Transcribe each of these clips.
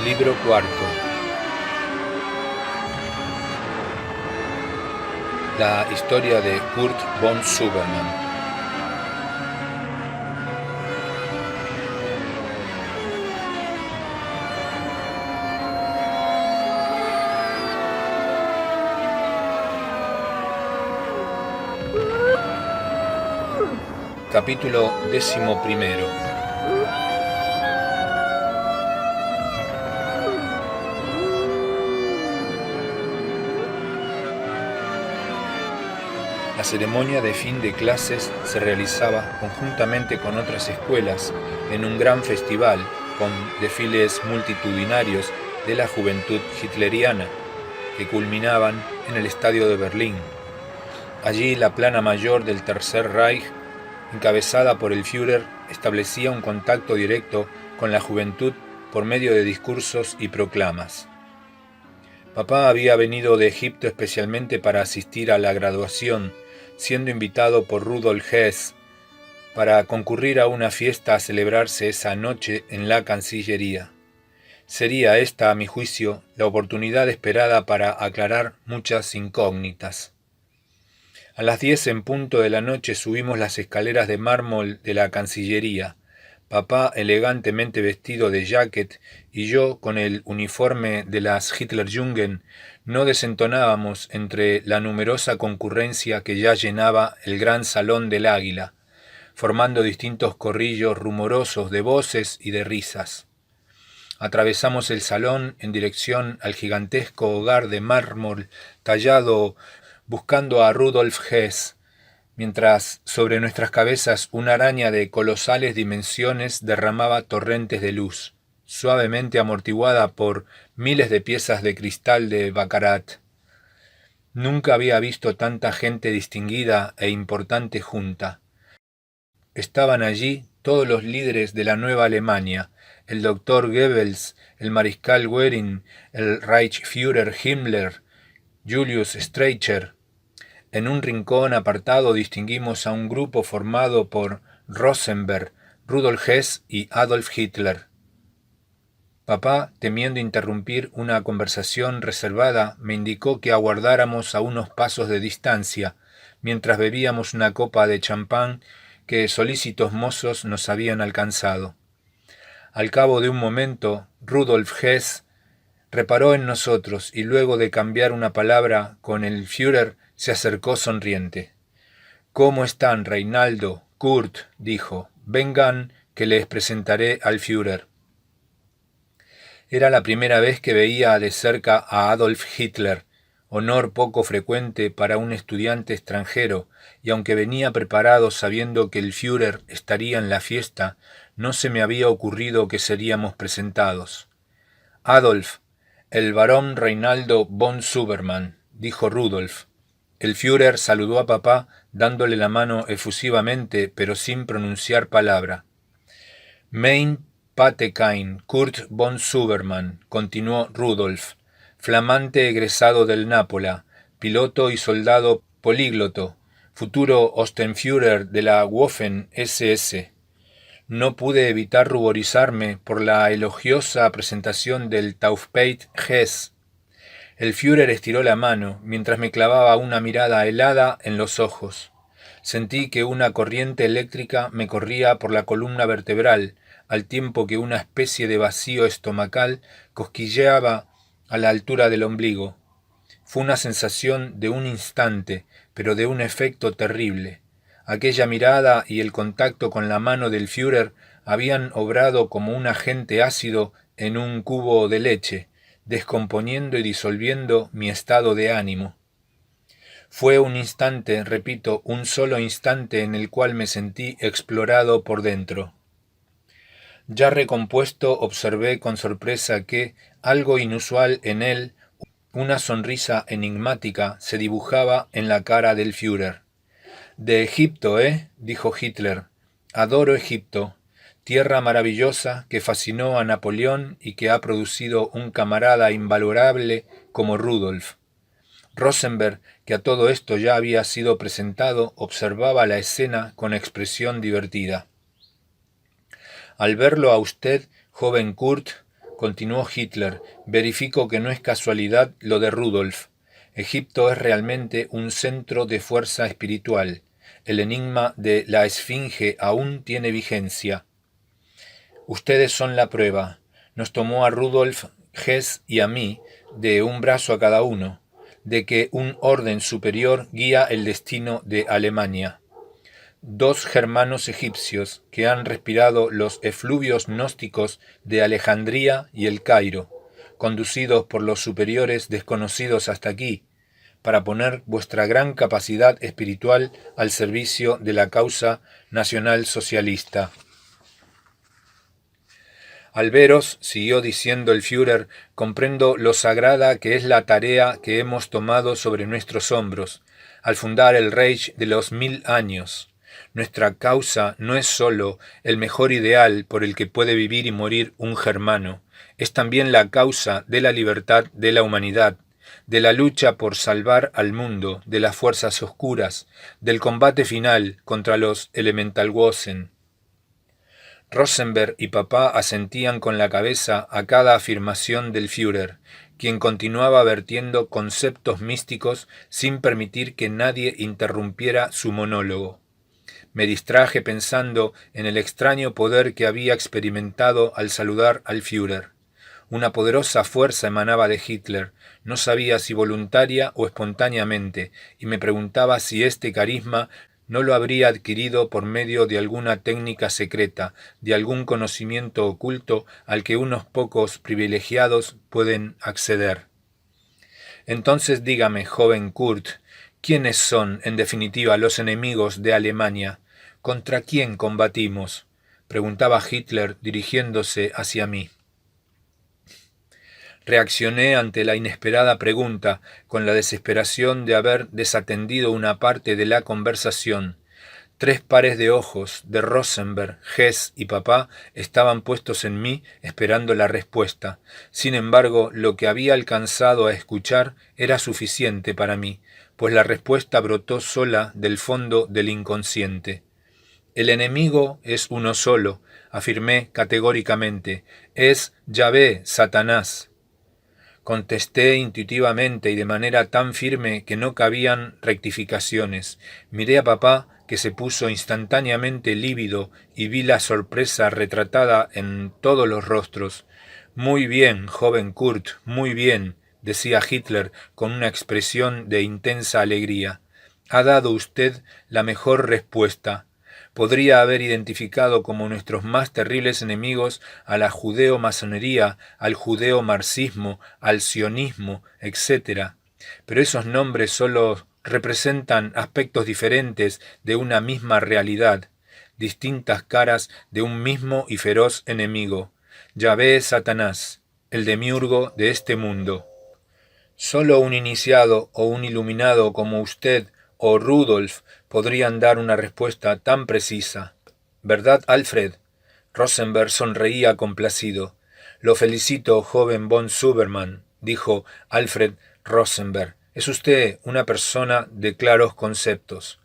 Libro cuarto. La historia de Kurt von Saubermann. Capítulo 11. La ceremonia de fin de clases se realizaba conjuntamente con otras escuelas en un gran festival con desfiles multitudinarios de la juventud hitleriana que culminaban en el estadio de Berlín. Allí la plana mayor del Tercer Reich, encabezada por el Führer, establecía un contacto directo con la juventud por medio de discursos y proclamas. Papá había venido de Egipto especialmente para asistir a la graduación, siendo invitado por Rudolf Hess para concurrir a una fiesta a celebrarse esa noche en la Cancillería. Sería esta, a mi juicio, la oportunidad esperada para aclarar muchas incógnitas. A las 10 en punto de la noche subimos las escaleras de mármol de la Cancillería, papá elegantemente vestido de jacket y yo con el uniforme de las Hitlerjugend. No desentonábamos entre la numerosa concurrencia que ya llenaba el gran salón del Águila, formando distintos corrillos rumorosos de voces y de risas. Atravesamos el salón en dirección al gigantesco hogar de mármol tallado buscando a Rudolf Hess, mientras sobre nuestras cabezas una araña de colosales dimensiones derramaba torrentes de luz, suavemente amortiguada por miles de piezas de cristal de Baccarat. Nunca había visto tanta gente distinguida e importante junta. Estaban allí todos los líderes de la nueva Alemania, el doctor Goebbels, el mariscal Goering, el Reichsführer Himmler, Julius Streicher. En un rincón apartado distinguimos a un grupo formado por Rosenberg, Rudolf Hess y Adolf Hitler. Papá, temiendo interrumpir una conversación reservada, me indicó que aguardáramos a unos pasos de distancia, mientras bebíamos una copa de champán que solícitos mozos nos habían alcanzado. Al cabo de un momento, Rudolf Hess reparó en nosotros y luego de cambiar una palabra con el Führer se acercó sonriente. «¿Cómo están, Reinaldo? Kurt», dijo. «Vengan, que les presentaré al Führer». Era la primera vez que veía de cerca a Adolf Hitler, honor poco frecuente para un estudiante extranjero, y aunque venía preparado sabiendo que el Führer estaría en la fiesta, no se me había ocurrido que seríamos presentados. «Adolf, el barón Reinaldo von Saubermann», dijo Rudolf. El Führer saludó a papá dándole la mano efusivamente, pero sin pronunciar palabra. «Mein Patekind, Kurt von Saubermann», continuó Rudolf, flamante egresado del Nápola, piloto y soldado polígloto, futuro Ostenführer de la Waffen-SS. No pude evitar ruborizarme por la elogiosa presentación del Taufpate Hess. El Führer estiró la mano, mientras me clavaba una mirada helada en los ojos. Sentí que una corriente eléctrica me corría por la columna vertebral, al tiempo que una especie de vacío estomacal cosquilleaba a la altura del ombligo. Fue una sensación de un instante, pero de un efecto terrible. Aquella mirada y el contacto con la mano del Führer habían obrado como un agente ácido en un cubo de leche, descomponiendo y disolviendo mi estado de ánimo. Fue un instante, repito, un solo instante en el cual me sentí explorado por dentro. Ya recompuesto, observé con sorpresa que, algo inusual en él, una sonrisa enigmática se dibujaba en la cara del Führer. «De Egipto, dijo Hitler. «Adoro Egipto, tierra maravillosa que fascinó a Napoleón y que ha producido un camarada invalorable como Rudolf». Rosenberg, que a todo esto ya había sido presentado, observaba la escena con expresión divertida. «Al verlo a usted, joven Kurt», continuó Hitler, verifico que no es casualidad lo de Rudolf. Egipto es realmente un centro de fuerza espiritual. El enigma de la Esfinge aún tiene vigencia. Ustedes son la prueba. Nos tomó a Rudolf, Hess y a mí, de un brazo a cada uno, de que un orden superior guía el destino de Alemania. Dos germanos egipcios que han respirado los efluvios gnósticos de Alejandría y el Cairo, conducidos por los superiores desconocidos hasta aquí, para poner vuestra gran capacidad espiritual al servicio de la causa nacional socialista. Al veros, siguió diciendo el Führer, comprendo lo sagrada que es la tarea que hemos tomado sobre nuestros hombros, al fundar el Reich de los 1000 años. Nuestra causa no es sólo el mejor ideal por el que puede vivir y morir un germano, es también la causa de la libertad de la humanidad, de la lucha por salvar al mundo de las fuerzas oscuras, del combate final contra los Elementalwesen. Rosenberg y papá asentían con la cabeza a cada afirmación del Führer, quien continuaba vertiendo conceptos místicos sin permitir que nadie interrumpiera su monólogo. Me distraje pensando en el extraño poder que había experimentado al saludar al Führer. Una poderosa fuerza emanaba de Hitler, no sabía si voluntaria o espontáneamente, y me preguntaba si este carisma no lo habría adquirido por medio de alguna técnica secreta, de algún conocimiento oculto al que unos pocos privilegiados pueden acceder. Entonces dígame, joven Kurt, ¿quiénes son, en definitiva, los enemigos de Alemania? ¿Contra quién combatimos?, preguntaba Hitler dirigiéndose hacia mí. Reaccioné ante la inesperada pregunta con la desesperación de haber desatendido una parte de la conversación. 3 pares de ojos de Rosenberg, Hess y papá estaban puestos en mí esperando la respuesta. Sin embargo, lo que había alcanzado a escuchar era suficiente para mí, pues la respuesta brotó sola del fondo del inconsciente. El enemigo es uno solo, afirmé categóricamente, es Yahvé, Satanás. Contesté intuitivamente y de manera tan firme que no cabían rectificaciones. Miré a papá, que se puso instantáneamente lívido, y vi la sorpresa retratada en todos los rostros. Muy bien, joven Kurt, muy bien, decía Hitler con una expresión de intensa alegría. Ha dado usted la mejor respuesta. Podría haber identificado como nuestros más terribles enemigos a la judeo-masonería, al judeo-marxismo, al sionismo, etc. Pero esos nombres solo representan aspectos diferentes de una misma realidad, distintas caras de un mismo y feroz enemigo. Yahvé es Satanás, el demiurgo de este mundo. Solo un iniciado o un iluminado como usted o Rudolf podrían dar una respuesta tan precisa. ¿Verdad, Alfred? Rosenberg sonreía complacido. Lo felicito, joven von Suberman, dijo Alfred Rosenberg. Es usted una persona de claros conceptos.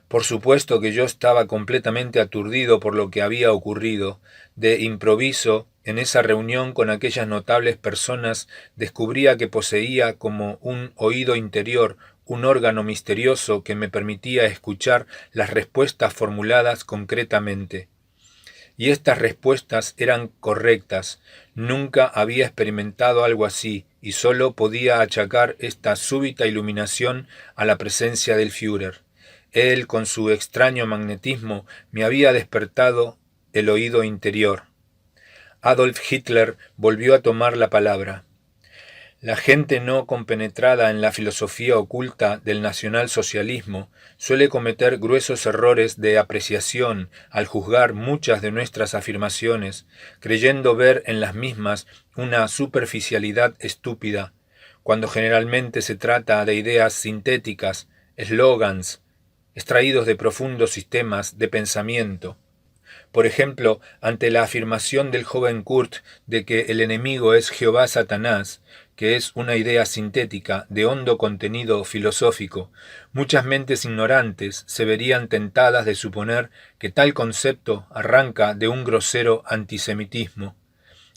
Por supuesto que yo estaba completamente aturdido por lo que había ocurrido. De improviso, en esa reunión con aquellas notables personas, descubría que poseía como un oído interior un órgano misterioso que me permitía escuchar las respuestas formuladas concretamente. Y estas respuestas eran correctas. Nunca había experimentado algo así, y solo podía achacar esta súbita iluminación a la presencia del Führer. Él, con su extraño magnetismo, me había despertado el oído interior. Adolf Hitler volvió a tomar la palabra. La gente no compenetrada en la filosofía oculta del nacionalsocialismo suele cometer gruesos errores de apreciación al juzgar muchas de nuestras afirmaciones, creyendo ver en las mismas una superficialidad estúpida, cuando generalmente se trata de ideas sintéticas, eslogans, extraídos de profundos sistemas de pensamiento. Por ejemplo, ante la afirmación del joven Kurt de que el enemigo es Jehová Satanás, que es una idea sintética de hondo contenido filosófico, muchas mentes ignorantes se verían tentadas de suponer que tal concepto arranca de un grosero antisemitismo.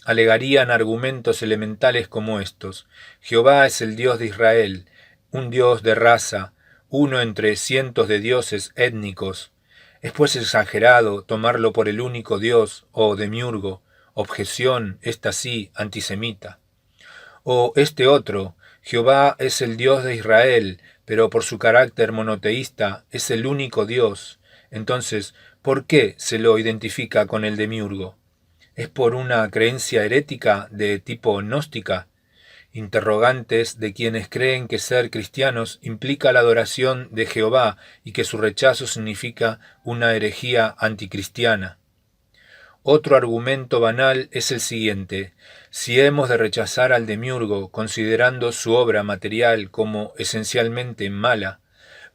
alegarían argumentos elementales como estos: Jehová es el Dios de Israel, un Dios de raza, uno entre cientos de dioses étnicos. Es pues exagerado tomarlo por el único Dios, o demiurgo, objeción, esta sí, antisemita. O este otro: Jehová es el Dios de Israel, pero por su carácter monoteísta es el único Dios. Entonces, ¿por qué se lo identifica con el demiurgo? ¿Es por una creencia herética de tipo gnóstica? Interrogantes de quienes creen que ser cristianos implica la adoración de Jehová y que su rechazo significa una herejía anticristiana. Otro argumento banal es el siguiente: si hemos de rechazar al demiurgo considerando su obra material como esencialmente mala,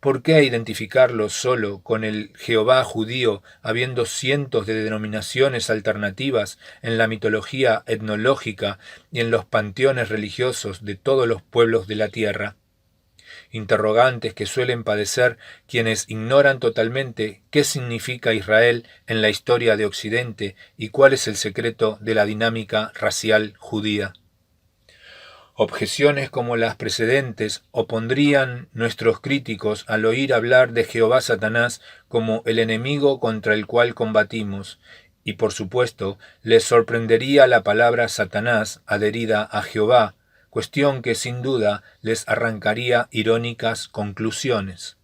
¿por qué identificarlo solo con el Jehová judío, habiendo cientos de denominaciones alternativas en la mitología etnológica y en los panteones religiosos de todos los pueblos de la tierra? Interrogantes que suelen padecer quienes ignoran totalmente qué significa Israel en la historia de Occidente y cuál es el secreto de la dinámica racial judía. Objeciones como las precedentes opondrían nuestros críticos al oír hablar de Jehová Satanás como el enemigo contra el cual combatimos, y por supuesto les sorprendería la palabra Satanás adherida a Jehová, cuestión que sin duda les arrancaría irónicas conclusiones.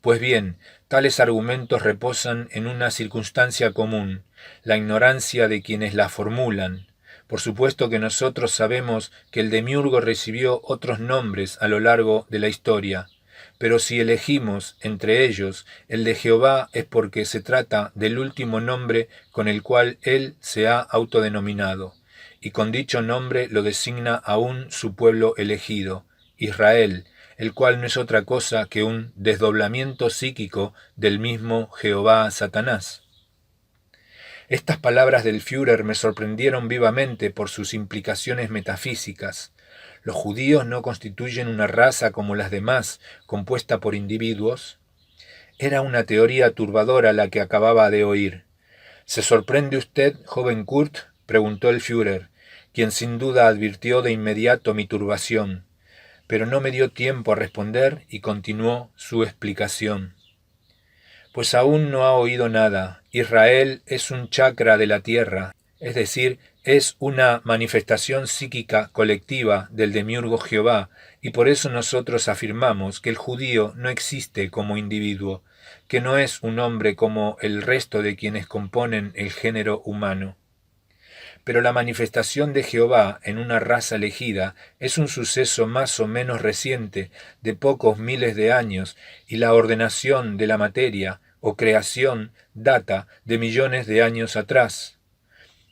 Pues bien, tales argumentos reposan en una circunstancia común: la ignorancia de quienes la formulan. Por supuesto que nosotros sabemos que el demiurgo recibió otros nombres a lo largo de la historia, pero si elegimos entre ellos el de Jehová es porque se trata del último nombre con el cual él se ha autodenominado, y con dicho nombre lo designa aún su pueblo elegido, Israel, el cual no es otra cosa que un desdoblamiento psíquico del mismo Jehová Satanás. Estas palabras del Führer me sorprendieron vivamente por sus implicaciones metafísicas. ¿Los judíos no constituyen una raza como las demás, compuesta por individuos? Era una teoría turbadora la que acababa de oír. ¿Se sorprende usted, joven Kurt?, preguntó el Führer, quien sin duda advirtió de inmediato mi turbación, pero no me dio tiempo a responder y continuó su explicación. Pues aún no ha oído nada. Israel es un chakra de la tierra, es decir, es una manifestación psíquica colectiva del demiurgo Jehová, y por eso nosotros afirmamos que el judío no existe como individuo, que no es un hombre como el resto de quienes componen el género humano. Pero la manifestación de Jehová en una raza elegida es un suceso más o menos reciente, de pocos miles de años, y la ordenación de la materia o creación data de millones de años atrás.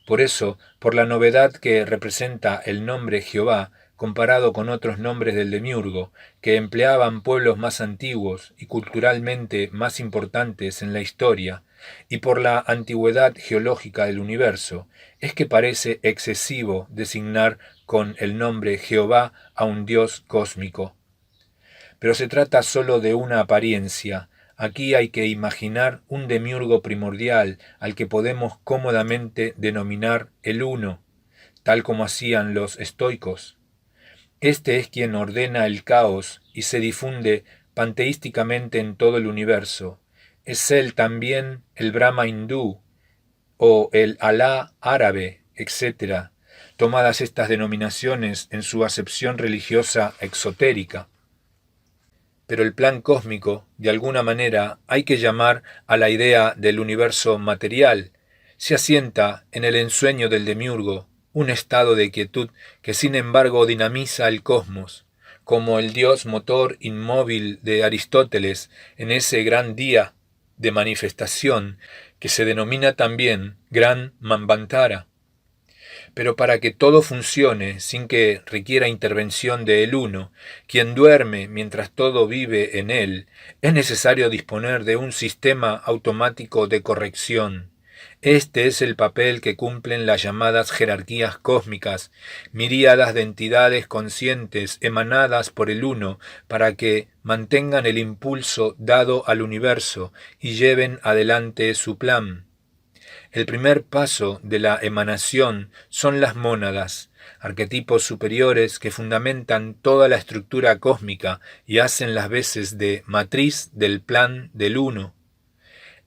Por eso, por la novedad que representa el nombre Jehová, comparado con otros nombres del demiurgo, que empleaban pueblos más antiguos y culturalmente más importantes en la historia, y por la antigüedad geológica del universo, es que parece excesivo designar con el nombre Jehová a un Dios cósmico. Pero se trata solo de una apariencia. Aquí hay que imaginar un demiurgo primordial al que podemos cómodamente denominar el Uno, tal como hacían los estoicos. Este es quien ordena el caos y se difunde panteísticamente en todo el universo. Es él también el Brahma hindú o el Alá árabe, etc., tomadas estas denominaciones en su acepción religiosa exotérica. Pero el plan cósmico, de alguna manera, hay que llamar a la idea del universo material, se asienta en el ensueño del demiurgo, un estado de quietud que sin embargo dinamiza el cosmos, como el dios motor inmóvil de Aristóteles en ese gran día de manifestación que se denomina también Gran Manvantara. Pero para que todo funcione sin que requiera intervención de el Uno, quien duerme mientras todo vive en él, es necesario disponer de un sistema automático de corrección. Este es el papel que cumplen las llamadas jerarquías cósmicas, miríadas de entidades conscientes emanadas por el Uno para que mantengan el impulso dado al universo y lleven adelante su plan. El primer paso de la emanación son las mónadas, arquetipos superiores que fundamentan toda la estructura cósmica y hacen las veces de matriz del plan del uno.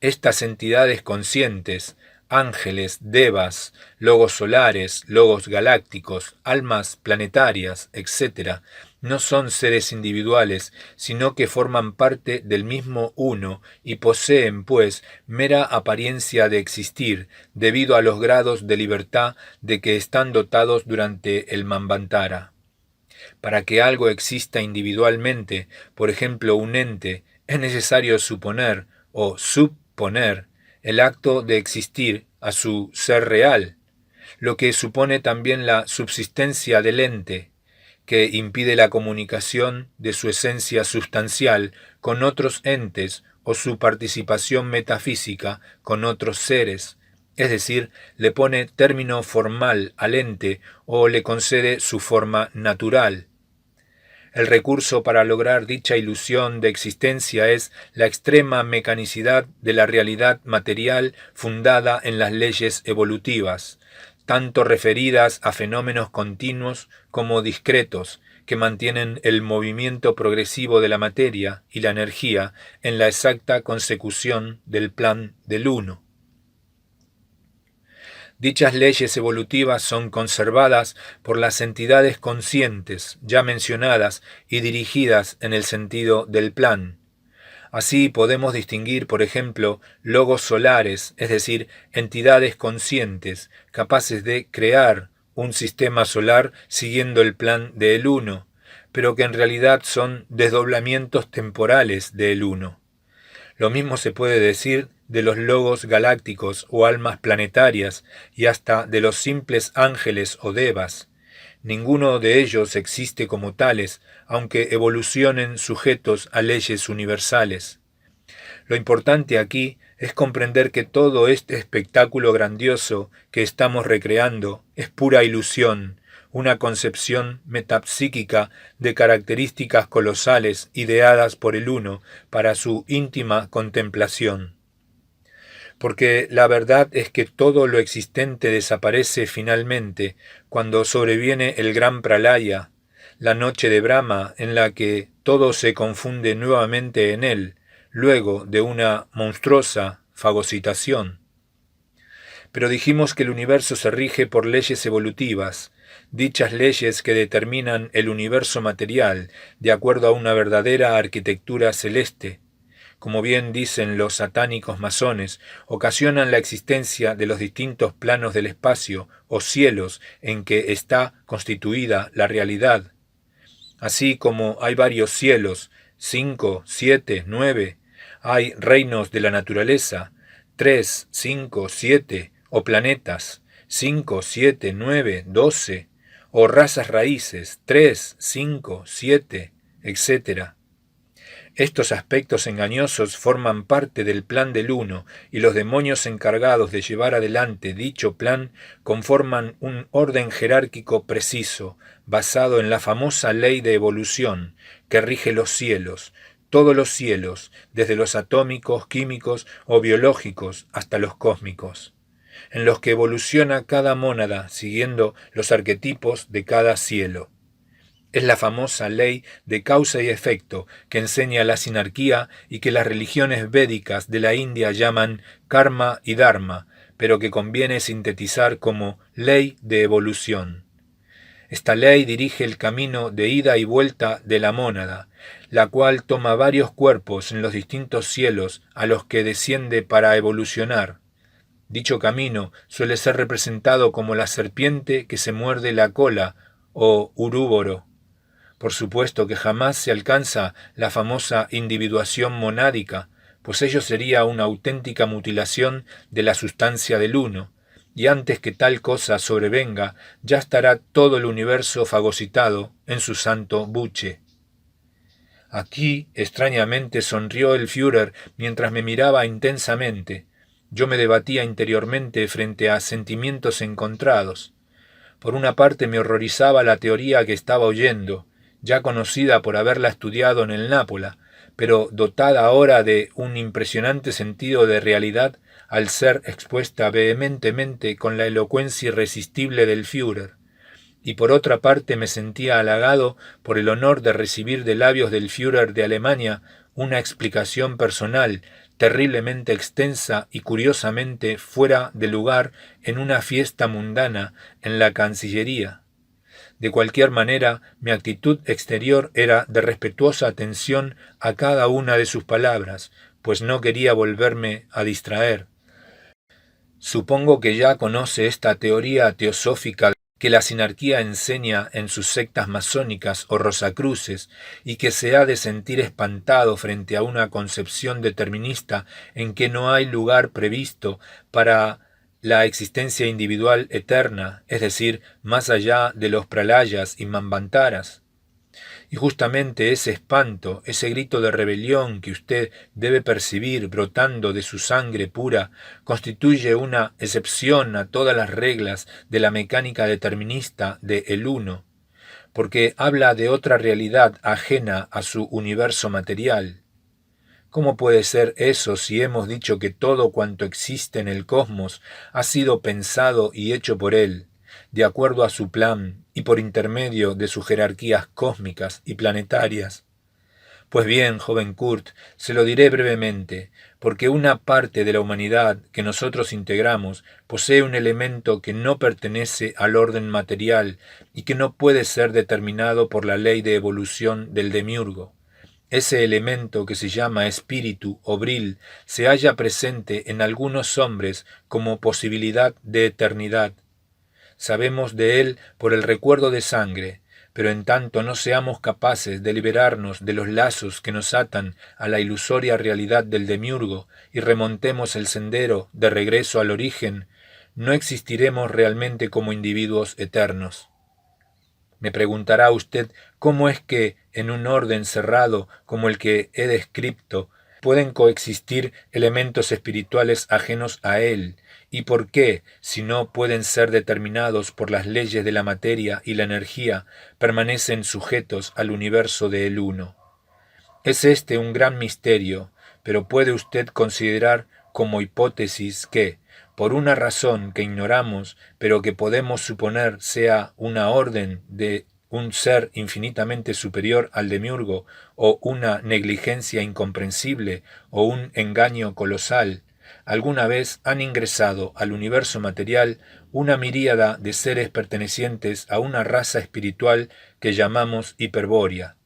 Estas entidades conscientes, ángeles, devas, logos solares, logos galácticos, almas planetarias, etc., no son seres individuales, sino que forman parte del mismo uno y poseen, pues, mera apariencia de existir, debido a los grados de libertad de que están dotados durante el Manvantara. Para que algo exista individualmente, por ejemplo un ente, es necesario suponer o subponer el acto de existir a su ser real, lo que supone también la subsistencia del ente, que impide la comunicación de su esencia sustancial con otros entes o su participación metafísica con otros seres, es decir, le pone término formal al ente o le concede su forma natural. El recurso para lograr dicha ilusión de existencia es la extrema mecanicidad de la realidad material fundada en las leyes evolutivas, tanto referidas a fenómenos continuos como discretos, que mantienen el movimiento progresivo de la materia y la energía en la exacta consecución del plan del uno. Dichas leyes evolutivas son conservadas por las entidades conscientes ya mencionadas y dirigidas en el sentido del plan. Así podemos distinguir, por ejemplo, logos solares, es decir, entidades conscientes capaces de crear un sistema solar siguiendo el plan del uno, pero que en realidad son desdoblamientos temporales del uno. Lo mismo se puede decir de los logos galácticos o almas planetarias y hasta de los simples ángeles o devas. Ninguno de ellos existe como tales, aunque evolucionen sujetos a leyes universales. Lo importante aquí es comprender que todo este espectáculo grandioso que estamos recreando es pura ilusión, una concepción metapsíquica de características colosales ideadas por el uno para su íntima contemplación. Porque la verdad es que todo lo existente desaparece finalmente cuando sobreviene el gran pralaya, la noche de Brahma en la que todo se confunde nuevamente en él, luego de una monstruosa fagocitación. Pero dijimos que el universo se rige por leyes evolutivas, dichas leyes que determinan el universo material de acuerdo a una verdadera arquitectura celeste. Como bien dicen los satánicos masones, ocasionan la existencia de los distintos planos del espacio o cielos en que está constituida la realidad. Así como hay varios cielos, 5, 7, 9, hay reinos de la naturaleza, 3, 5, 7, o planetas, 5, 7, 9, 12, o razas raíces, 3, 5, 7, etc. Estos aspectos engañosos forman parte del plan del uno, y los demonios encargados de llevar adelante dicho plan conforman un orden jerárquico preciso, basado en la famosa ley de evolución, que rige los cielos, todos los cielos, desde los atómicos, químicos o biológicos hasta los cósmicos, en los que evoluciona cada mónada siguiendo los arquetipos de cada cielo. Es la famosa ley de causa y efecto que enseña la sinarquía y que las religiones védicas de la India llaman karma y dharma, pero que conviene sintetizar como ley de evolución. Esta ley dirige el camino de ida y vuelta de la mónada, la cual toma varios cuerpos en los distintos cielos a los que desciende para evolucionar. Dicho camino suele ser representado como la serpiente que se muerde la cola o urúboro. Por supuesto que jamás se alcanza la famosa individuación monádica, pues ello sería una auténtica mutilación de la sustancia del uno, y antes que tal cosa sobrevenga, ya estará todo el universo fagocitado en su santo buche. Aquí, extrañamente, sonrió el Führer mientras me miraba intensamente. Yo me debatía interiormente frente a sentimientos encontrados. Por una parte me horrorizaba la teoría que estaba oyendo, ya conocida por haberla estudiado en el Nápola, pero dotada ahora de un impresionante sentido de realidad al ser expuesta vehementemente con la elocuencia irresistible del Führer, y por otra parte me sentía halagado por el honor de recibir de labios del Führer de Alemania una explicación personal, terriblemente extensa y curiosamente fuera de lugar en una fiesta mundana en la Cancillería. De cualquier manera, mi actitud exterior era de respetuosa atención a cada una de sus palabras, pues no quería volverme a distraer. Supongo que ya conoce esta teoría teosófica que la sinarquía enseña en sus sectas masónicas o rosacruces y que se ha de sentir espantado frente a una concepción determinista en que no hay lugar previsto para la existencia individual eterna, es decir, más allá de los pralayas y manvantaras. Y justamente ese espanto, ese grito de rebelión que usted debe percibir brotando de su sangre pura, constituye una excepción a todas las reglas de la mecánica determinista de El Uno, porque habla de otra realidad ajena a su universo material. ¿Cómo puede ser eso si hemos dicho que todo cuanto existe en el cosmos ha sido pensado y hecho por él, de acuerdo a su plan y por intermedio de sus jerarquías cósmicas y planetarias? Pues bien, joven Kurt, se lo diré brevemente, porque una parte de la humanidad que nosotros integramos posee un elemento que no pertenece al orden material y que no puede ser determinado por la ley de evolución del demiurgo. Ese elemento que se llama espíritu o bril se halla presente en algunos hombres como posibilidad de eternidad. Sabemos de él por el recuerdo de sangre, pero en tanto no seamos capaces de liberarnos de los lazos que nos atan a la ilusoria realidad del demiurgo y remontemos el sendero de regreso al origen, no existiremos realmente como individuos eternos. Me preguntará usted cómo es que, en un orden cerrado como el que he descrito, pueden coexistir elementos espirituales ajenos a él, y por qué, si no pueden ser determinados por las leyes de la materia y la energía, permanecen sujetos al universo de El Uno. Es este un gran misterio, pero puede usted considerar como hipótesis que, por una razón que ignoramos, pero que podemos suponer sea una orden de un ser infinitamente superior al demiurgo, o una negligencia incomprensible, o un engaño colosal, alguna vez han ingresado al universo material una miríada de seres pertenecientes a una raza espiritual que llamamos hiperbórea.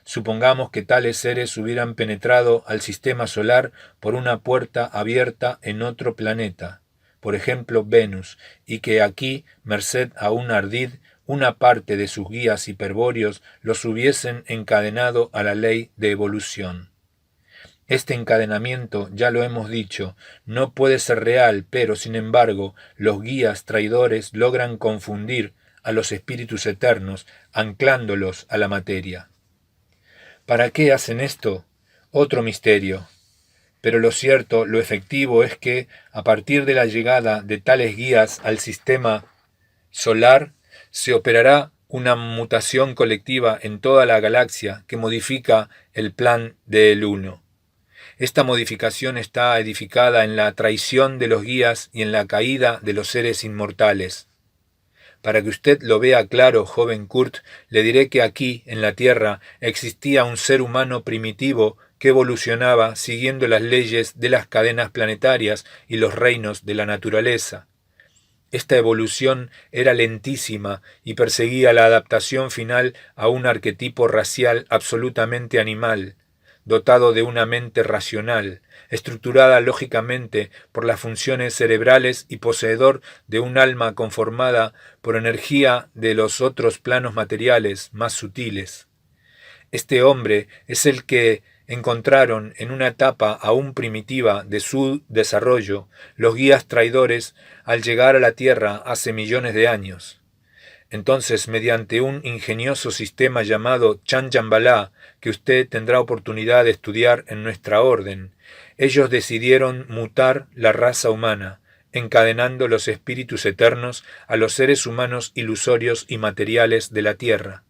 Supongamos que tales seres hubieran penetrado al sistema solar por una puerta abierta en otro planeta, por ejemplo Venus, y que aquí, merced a un ardid, una parte de sus guías hiperbóreos los hubiesen encadenado a la ley de evolución. Este encadenamiento, ya lo hemos dicho, no puede ser real, pero, sin embargo, los guías traidores logran confundir a los espíritus eternos, anclándolos a la materia. ¿Para qué hacen esto? Otro misterio. Pero lo cierto, lo efectivo es que, a partir de la llegada de tales guías al sistema solar, se operará una mutación colectiva en toda la galaxia que modifica el plan de El Uno. Esta modificación está edificada en la traición de los guías y en la caída de los seres inmortales. Para que usted lo vea claro, joven Kurt, le diré que aquí, en la Tierra, existía un ser humano primitivo que evolucionaba siguiendo las leyes de las cadenas planetarias y los reinos de la naturaleza. Esta evolución era lentísima y perseguía la adaptación final a un arquetipo racial absolutamente animal, dotado de una mente racional, estructurada lógicamente por las funciones cerebrales y poseedor de un alma conformada por energía de los otros planos materiales más sutiles. Este hombre es el que encontraron en una etapa aún primitiva de su desarrollo los guías traidores al llegar a la Tierra hace millones de años. Entonces, mediante un ingenioso sistema llamado Chanjanbalá, que usted tendrá oportunidad de estudiar en nuestra orden, ellos decidieron mutar la raza humana, encadenando los espíritus eternos a los seres humanos ilusorios y materiales de la Tierra.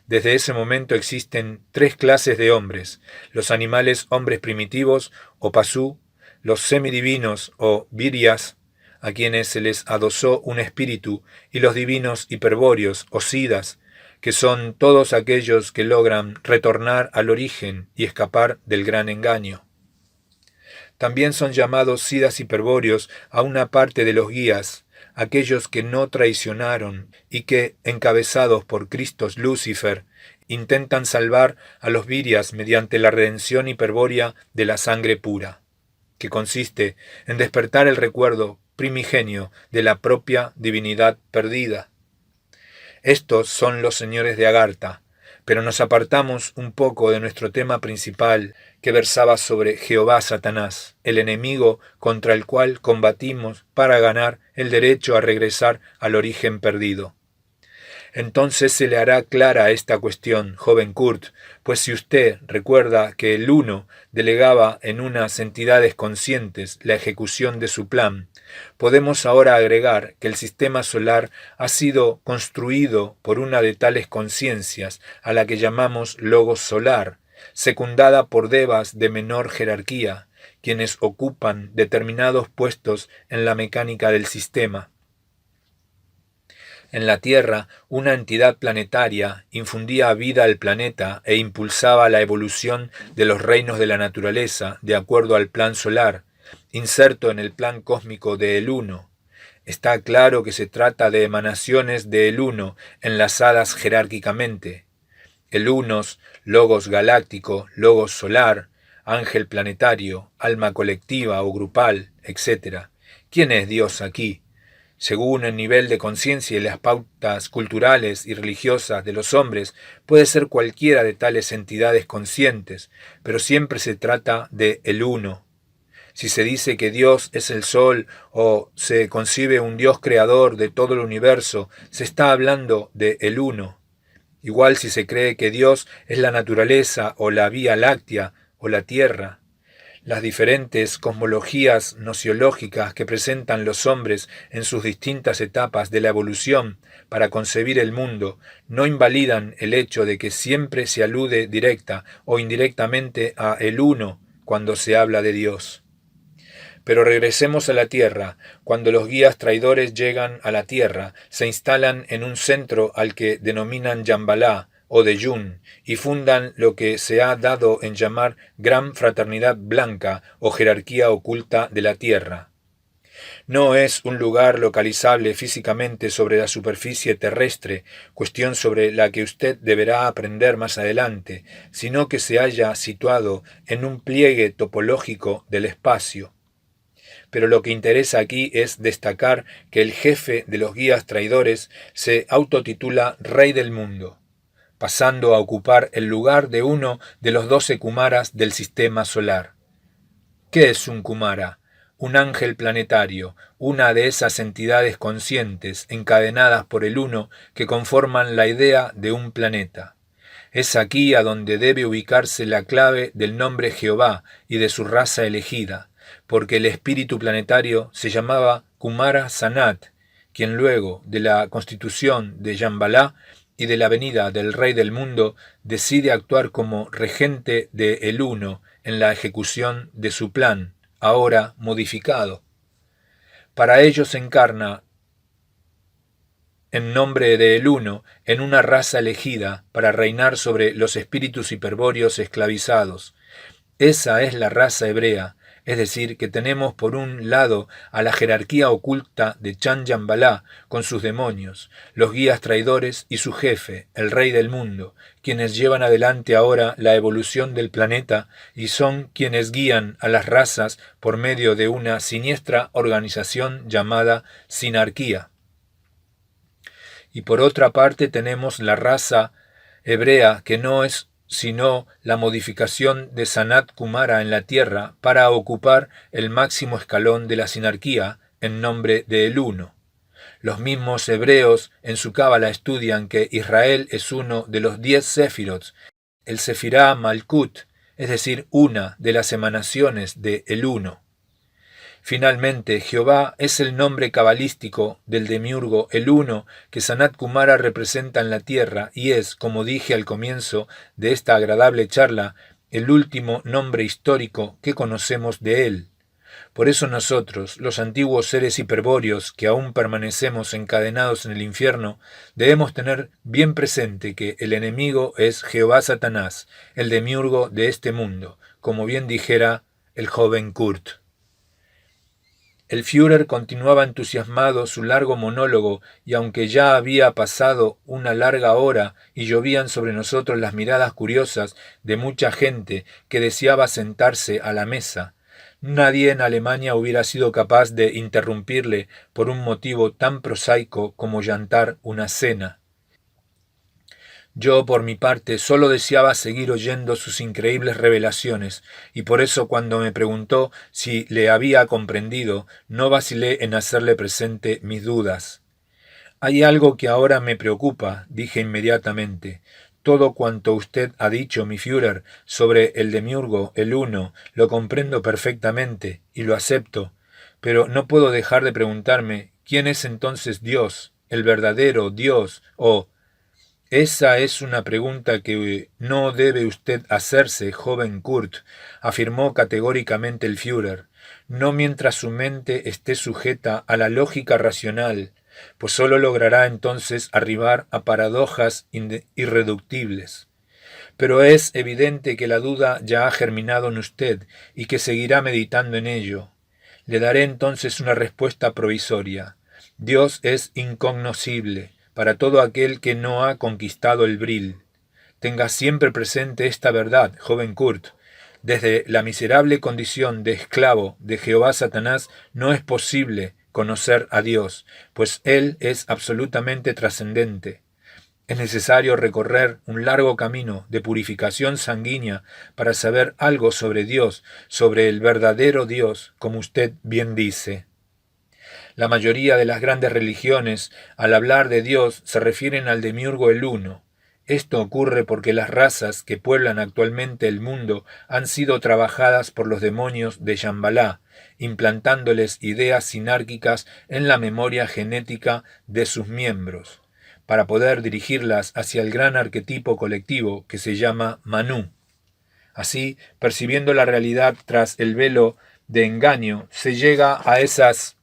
Desde ese momento existen tres clases de hombres: los animales hombres primitivos, o pasú, los semidivinos o virias, a quienes se les adosó un espíritu, y los divinos hiperbóreos o siddhas, que son todos aquellos que logran retornar al origen y escapar del gran engaño. También son llamados siddhas hiperbóreos a una parte de los guías, aquellos que no traicionaron y que, encabezados por Cristo Lucifer, intentan salvar a los virias mediante la redención hiperbórea de la sangre pura, que consiste en despertar el recuerdo primigenio de la propia divinidad perdida. Estos son los señores de Agartha, pero nos apartamos un poco de nuestro tema principal, que versaba sobre Jehová Satanás, el enemigo contra el cual combatimos para ganar el derecho a regresar al origen perdido. Entonces se le hará clara esta cuestión, joven Kurt, pues si usted recuerda que el Uno delegaba en unas entidades conscientes la ejecución de su plan, podemos ahora agregar que el sistema solar ha sido construido por una de tales conciencias a la que llamamos Logos solar, secundada por devas de menor jerarquía, quienes ocupan determinados puestos en la mecánica del sistema. En la Tierra, una entidad planetaria infundía vida al planeta e impulsaba la evolución de los reinos de la naturaleza de acuerdo al plan solar, inserto en el plan cósmico de El Uno. Está claro que se trata de emanaciones de El Uno enlazadas jerárquicamente. El Unos, Logos galáctico, Logos solar, ángel planetario, alma colectiva o grupal, etc. ¿Quién es Dios aquí? Según el nivel de conciencia y las pautas culturales y religiosas de los hombres, puede ser cualquiera de tales entidades conscientes, pero siempre se trata de el Uno. Si se dice que Dios es el Sol o se concibe un Dios creador de todo el universo, se está hablando de el Uno. Igual si se cree que Dios es la naturaleza o la Vía Láctea o la Tierra. Las diferentes cosmologías nociológicas que presentan los hombres en sus distintas etapas de la evolución para concebir el mundo no invalidan el hecho de que siempre se alude directa o indirectamente a el Uno cuando se habla de Dios. Pero regresemos a la Tierra. Cuando los guías traidores llegan a la Tierra, se instalan en un centro al que denominan Yambalá o de Yun, y fundan lo que se ha dado en llamar Gran Fraternidad Blanca o Jerarquía Oculta de la Tierra. No es un lugar localizable físicamente sobre la superficie terrestre, cuestión sobre la que usted deberá aprender más adelante, sino que se halla situado en un pliegue topológico del espacio. Pero lo que interesa aquí es destacar que el jefe de los guías traidores se autotitula Rey del Mundo, pasando a ocupar el lugar de uno de los 12 Kumaras del sistema solar. ¿Qué es un Kumara? Un ángel planetario, una de esas entidades conscientes encadenadas por el Uno que conforman la idea de un planeta. Es aquí a donde debe ubicarse la clave del nombre Jehová y de su raza elegida, porque el espíritu planetario se llamaba Kumara Sanat, quien luego de la constitución de Yambalá y de la venida del Rey del Mundo decide actuar como regente de El Uno en la ejecución de su plan, ahora modificado. Para ello se encarna en nombre de El Uno en una raza elegida para reinar sobre los espíritus hiperbóreos esclavizados. Esa es la raza hebrea, es decir, que tenemos por un lado a la jerarquía oculta de Chan Yambalá con sus demonios, los guías traidores y su jefe, el Rey del Mundo, quienes llevan adelante ahora la evolución del planeta y son quienes guían a las razas por medio de una siniestra organización llamada Sinarquía. Y por otra parte tenemos la raza hebrea, que no es sino la modificación de Sanat Kumara en la Tierra para ocupar el máximo escalón de la sinarquía en nombre de El Uno. Los mismos hebreos en su cábala estudian que Israel es uno de los 10 Séfirots, el Sefirá Malkut, es decir, una de las emanaciones de El Uno. Finalmente, Jehová es el nombre cabalístico del demiurgo El Uno que Sanat Kumara representa en la tierra y es, como dije al comienzo de esta agradable charla, el último nombre histórico que conocemos de él. Por eso nosotros, los antiguos seres hiperbóreos que aún permanecemos encadenados en el infierno, debemos tener bien presente que el enemigo es Jehová Satanás, el demiurgo de este mundo, como bien dijera el joven Kurt. El Führer continuaba entusiasmado su largo monólogo, y aunque ya había pasado una larga hora y llovían sobre nosotros las miradas curiosas de mucha gente que deseaba sentarse a la mesa, nadie en Alemania hubiera sido capaz de interrumpirle por un motivo tan prosaico como llantar una cena. Yo, por mi parte, solo deseaba seguir oyendo sus increíbles revelaciones, y por eso cuando me preguntó si le había comprendido, no vacilé en hacerle presente mis dudas. Hay algo que ahora me preocupa, dije inmediatamente. Todo cuanto usted ha dicho, mi Führer, sobre el demiurgo, el uno, lo comprendo perfectamente, y lo acepto, pero no puedo dejar de preguntarme, ¿quién es entonces Dios, el verdadero Dios, o... Esa es una pregunta que no debe usted hacerse, joven Kurt, afirmó categóricamente el Führer, no mientras su mente esté sujeta a la lógica racional, pues sólo logrará entonces arribar a paradojas irreductibles. Pero es evidente que la duda ya ha germinado en usted y que seguirá meditando en ello. Le daré entonces una respuesta provisoria. Dios es incognoscible para todo aquel que no ha conquistado el Bril. Tenga siempre presente esta verdad, joven Kurt. Desde la miserable condición de esclavo de Jehová Satanás no es posible conocer a Dios, pues Él es absolutamente trascendente. Es necesario recorrer un largo camino de purificación sanguínea para saber algo sobre Dios, sobre el verdadero Dios, como usted bien dice. La mayoría de las grandes religiones, al hablar de Dios, se refieren al demiurgo el uno. Esto ocurre porque las razas que pueblan actualmente el mundo han sido trabajadas por los demonios de Shambhalá, implantándoles ideas sinárquicas en la memoria genética de sus miembros, para poder dirigirlas hacia el gran arquetipo colectivo que se llama Manu. Así, percibiendo la realidad tras el velo de engaño, se llega a esas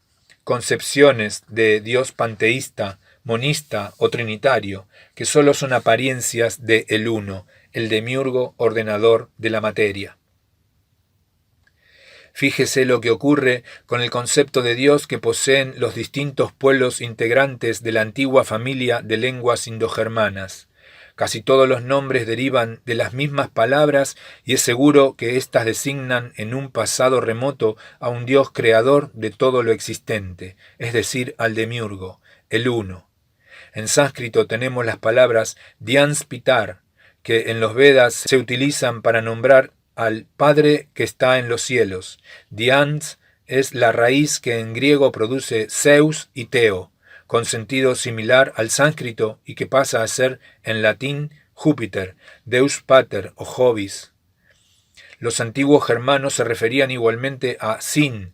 concepciones de Dios panteísta, monista o trinitario, que sólo son apariencias de el uno, el demiurgo ordenador de la materia. Fíjese lo que ocurre con el concepto de Dios que poseen los distintos pueblos integrantes de la antigua familia de lenguas indogermanas. Casi todos los nombres derivan de las mismas palabras y es seguro que éstas designan en un pasado remoto a un Dios creador de todo lo existente, es decir, al demiurgo, el uno. En sánscrito tenemos las palabras Dyans Pitar, que en los Vedas se utilizan para nombrar al Padre que está en los cielos. Dyans es la raíz que en griego produce Zeus y Theo, con sentido similar al sánscrito y que pasa a ser en latín Júpiter, Deus Pater o Jovis. Los antiguos germanos se referían igualmente a Sin,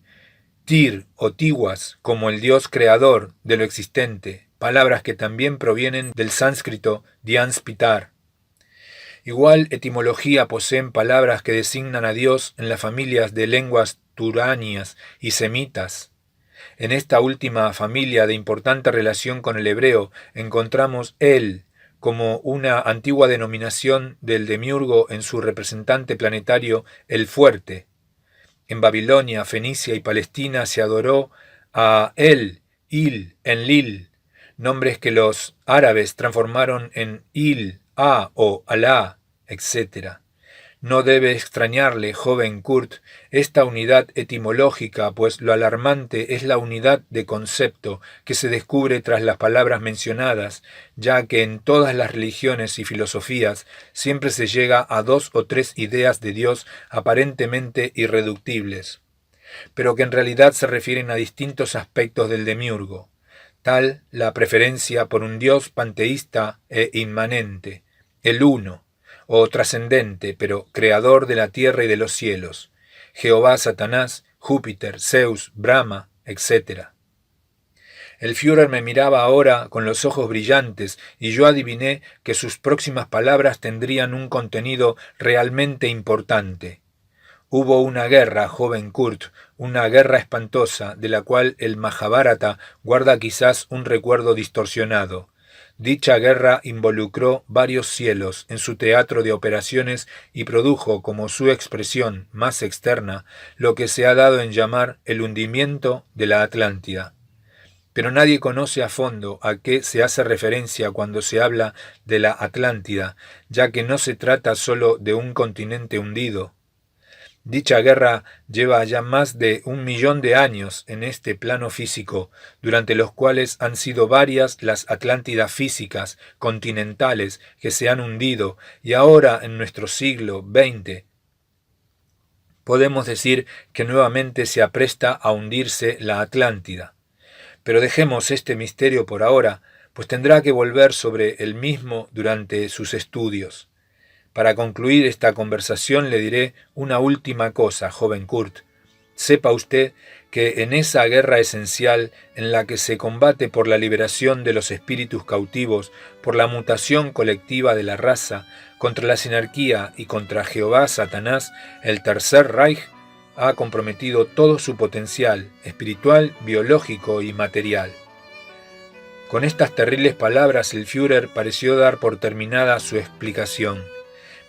Tyr o Tiwas como el dios creador de lo existente, palabras que también provienen del sánscrito Dyans Pitar. Igual etimología poseen palabras que designan a Dios en las familias de lenguas turanias y semitas. En esta última familia de importante relación con el hebreo encontramos El como una antigua denominación del demiurgo en su representante planetario El Fuerte. En Babilonia, Fenicia y Palestina se adoró a El, Il, Enlil, nombres que los árabes transformaron en Il, A o Alá, etc. No debe extrañarle, joven Kurt, esta unidad etimológica, pues lo alarmante es la unidad de concepto que se descubre tras las palabras mencionadas, ya que en todas las religiones y filosofías siempre se llega a 2 o 3 ideas de Dios aparentemente irreductibles, pero que en realidad se refieren a distintos aspectos del demiurgo, tal la preferencia por un Dios panteísta e inmanente, el uno, o trascendente, pero creador de la tierra y de los cielos, Jehová, Satanás, Júpiter, Zeus, Brahma, etc. El Führer me miraba ahora con los ojos brillantes y yo adiviné que sus próximas palabras tendrían un contenido realmente importante. Hubo una guerra, joven Kurt, una guerra espantosa de la cual el Majábharata guarda quizás un recuerdo distorsionado. Dicha guerra involucró varios cielos en su teatro de operaciones y produjo como su expresión más externa lo que se ha dado en llamar el hundimiento de la Atlántida. Pero nadie conoce a fondo a qué se hace referencia cuando se habla de la Atlántida, ya que no se trata solo de un continente hundido. Dicha guerra lleva ya más de 1.000.000 de años en este plano físico, durante los cuales han sido varias las Atlántidas físicas, continentales, que se han hundido, y ahora en nuestro siglo XX podemos decir que nuevamente se apresta a hundirse la Atlántida. Pero dejemos este misterio por ahora, pues tendrá que volver sobre el mismo durante sus estudios. Para concluir esta conversación le diré una última cosa, joven Kurt. Sepa usted que en esa guerra esencial en la que se combate por la liberación de los espíritus cautivos, por la mutación colectiva de la raza, contra la sinarquía y contra Jehová Satanás, el Tercer Reich ha comprometido todo su potencial espiritual, biológico y material. Con estas terribles palabras el Führer pareció dar por terminada su explicación.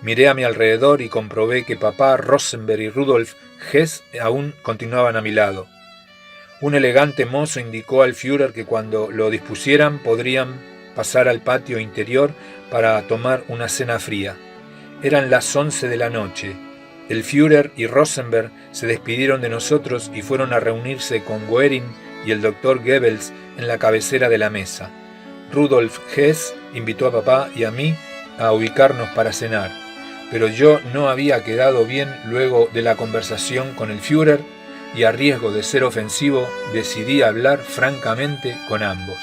Miré a mi alrededor y comprobé que papá, Rosenberg y Rudolf Hess aún continuaban a mi lado. Un elegante mozo indicó al Führer que cuando lo dispusieran podrían pasar al patio interior para tomar una cena fría. Eran las 11 de la noche. El Führer y Rosenberg se despidieron de nosotros y fueron a reunirse con Goering y el doctor Goebbels en la cabecera de la mesa. Rudolf Hess invitó a papá y a mí a ubicarnos para cenar, pero yo no había quedado bien luego de la conversación con el Führer y a riesgo de ser ofensivo decidí hablar francamente con ambos.